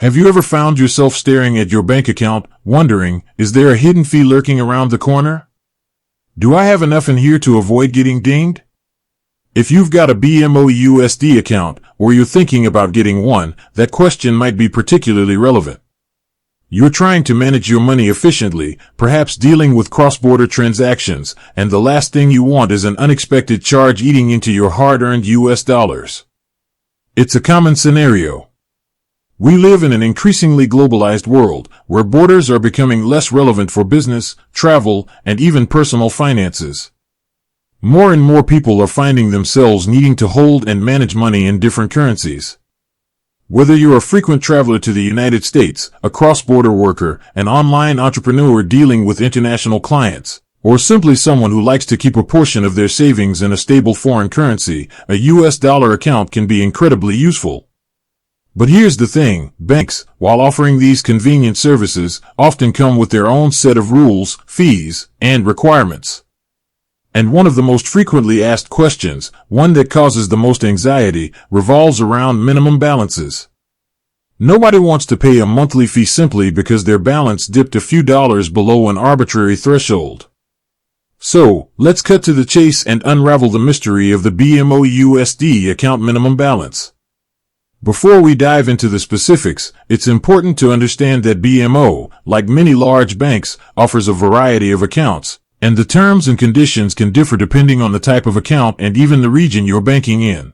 Have you ever found yourself staring at your bank account, wondering, is there a hidden fee lurking around the corner? Do I have enough in here to avoid getting dinged? If you've got a BMO USD account, or you're thinking about getting one, that question might be particularly relevant. You're trying to manage your money efficiently, perhaps dealing with cross-border transactions, and the last thing you want is an unexpected charge eating into your hard-earned US dollars. It's a common scenario. We live in an increasingly globalized world, where borders are becoming less relevant for business, travel, and even personal finances. More and more people are finding themselves needing to hold and manage money in different currencies. Whether you're a frequent traveler to the United States, a cross-border worker, an online entrepreneur dealing with international clients, or simply someone who likes to keep a portion of their savings in a stable foreign currency, a US dollar account can be incredibly useful. But here's the thing, banks, while offering these convenient services, often come with their own set of rules, fees, and requirements. And one of the most frequently asked questions, one that causes the most anxiety, revolves around minimum balances. Nobody wants to pay a monthly fee simply because their balance dipped a few dollars below an arbitrary threshold. So, let's cut to the chase and unravel the mystery of the BMO USD account minimum balance. Before we dive into the specifics, it's important to understand that BMO, like many large banks, offers a variety of accounts, and the terms and conditions can differ depending on the type of account and even the region you're banking in.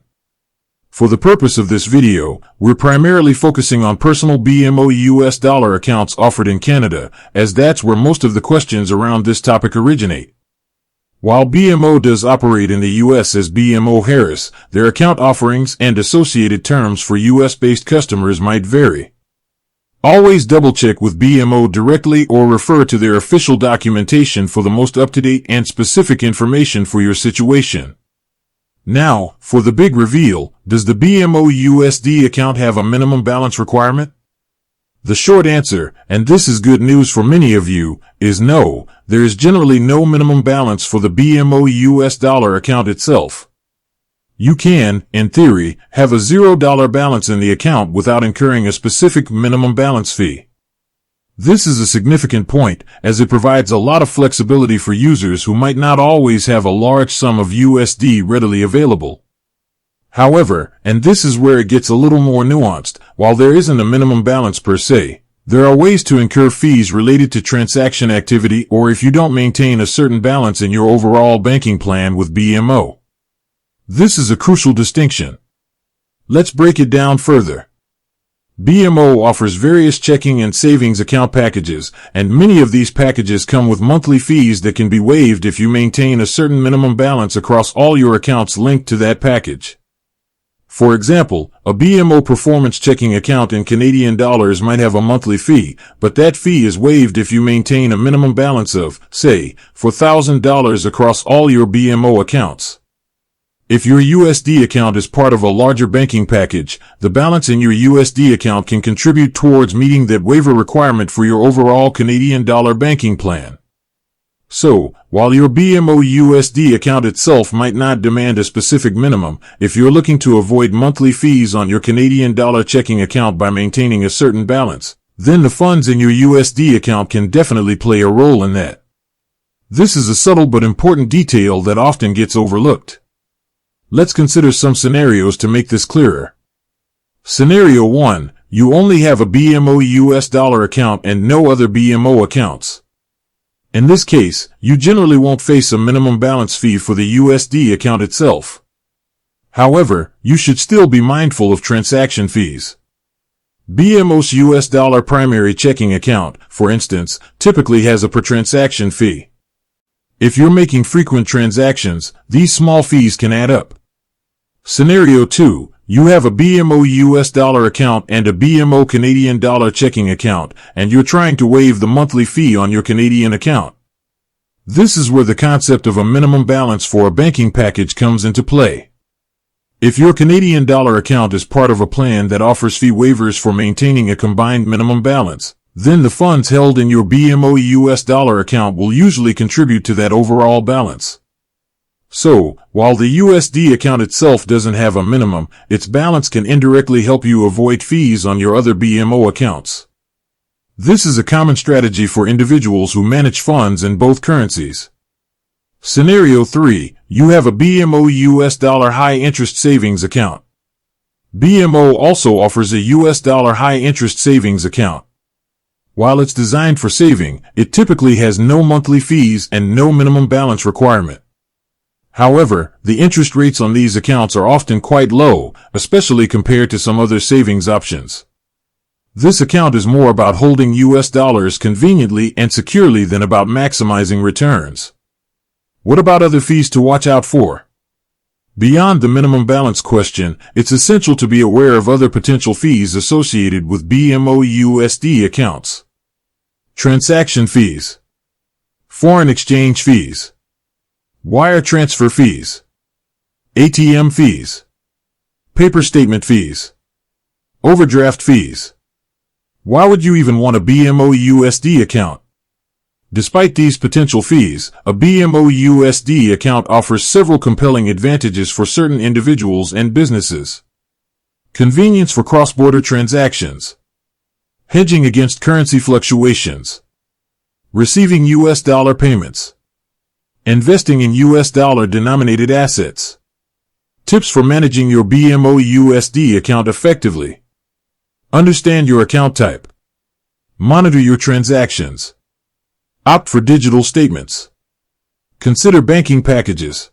For the purpose of this video, we're primarily focusing on personal BMO US dollar accounts offered in Canada, as that's where most of the questions around this topic originate. While BMO does operate in the U.S. as BMO Harris, their account offerings and associated terms for U.S.-based customers might vary. Always double-check with BMO directly or refer to their official documentation for the most up-to-date and specific information for your situation. Now, for the big reveal, does the BMO USD account have a minimum balance requirement? The short answer, and this is good news for many of you, is no. There is generally no minimum balance for the BMO US dollar account itself. You can, in theory, have a $0 balance in the account without incurring a specific minimum balance fee. This is a significant point, as it provides a lot of flexibility for users who might not always have a large sum of USD readily available. However, and this is where it gets a little more nuanced, while there isn't a minimum balance per se, there are ways to incur fees related to transaction activity or if you don't maintain a certain balance in your overall banking plan with BMO. This is a crucial distinction. Let's break it down further. BMO offers various checking and savings account packages, and many of these packages come with monthly fees that can be waived if you maintain a certain minimum balance across all your accounts linked to that package. For example, a BMO performance checking account in Canadian dollars might have a monthly fee, but that fee is waived if you maintain a minimum balance of, say, $4,000 across all your BMO accounts. If your USD account is part of a larger banking package, the balance in your USD account can contribute towards meeting that waiver requirement for your overall Canadian dollar banking plan. So, while your BMO USD account itself might not demand a specific minimum, if you're looking to avoid monthly fees on your Canadian dollar checking account by maintaining a certain balance, then the funds in your USD account can definitely play a role in that. This is a subtle but important detail that often gets overlooked. Let's consider some scenarios to make this clearer. Scenario 1, you only have a BMO US dollar account and no other BMO accounts. In this case, you generally won't face a minimum balance fee for the USD account itself. However, you should still be mindful of transaction fees. BMO's US dollar primary checking account, for instance, typically has a per transaction fee. If you're making frequent transactions, these small fees can add up. Scenario 2, you have a BMO US dollar account and a BMO Canadian dollar checking account, and you're trying to waive the monthly fee on your Canadian account. This is where the concept of a minimum balance for a banking package comes into play. If your Canadian dollar account is part of a plan that offers fee waivers for maintaining a combined minimum balance, then the funds held in your BMO US dollar account will usually contribute to that overall balance. So, while the USD account itself doesn't have a minimum, its balance can indirectly help you avoid fees on your other BMO accounts. This is a common strategy for individuals who manage funds in both currencies. Scenario 3. You have a BMO US dollar high interest savings account. BMO also offers a US dollar high interest savings account. While it's designed for saving, it typically has no monthly fees and no minimum balance requirement. However, the interest rates on these accounts are often quite low, especially compared to some other savings options. This account is more about holding US dollars conveniently and securely than about maximizing returns. What about other fees to watch out for? Beyond the minimum balance question, it's essential to be aware of other potential fees associated with BMO USD accounts. Transaction fees, foreign exchange fees, wire transfer fees, ATM fees, paper statement fees, overdraft fees. Why would you even want a BMO USD account? Despite these potential fees, a BMO USD account offers several compelling advantages for certain individuals and businesses. Convenience for cross-border transactions, hedging against currency fluctuations, receiving US dollar payments, investing in US dollar-denominated assets. Tips for managing your BMO USD account effectively. Understand your account type. Monitor your transactions. Opt for digital statements. Consider banking packages.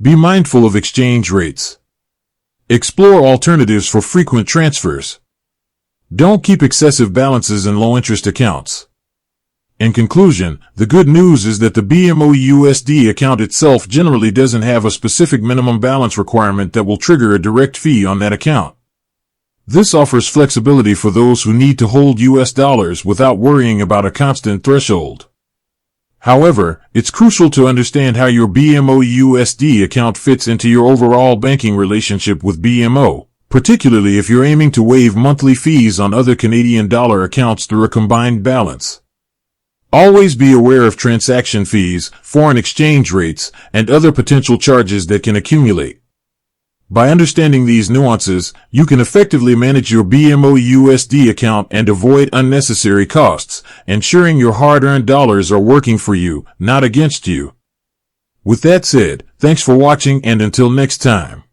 Be mindful of exchange rates. Explore alternatives for frequent transfers. Don't keep excessive balances in low-interest accounts. In conclusion, the good news is that the BMO USD account itself generally doesn't have a specific minimum balance requirement that will trigger a direct fee on that account. This offers flexibility for those who need to hold US dollars without worrying about a constant threshold. However, it's crucial to understand how your BMO USD account fits into your overall banking relationship with BMO, particularly if you're aiming to waive monthly fees on other Canadian dollar accounts through a combined balance. Always be aware of transaction fees, foreign exchange rates, and other potential charges that can accumulate. By understanding these nuances, you can effectively manage your BMO USD account and avoid unnecessary costs, ensuring your hard-earned dollars are working for you, not against you. With that said, thanks for watching and until next time.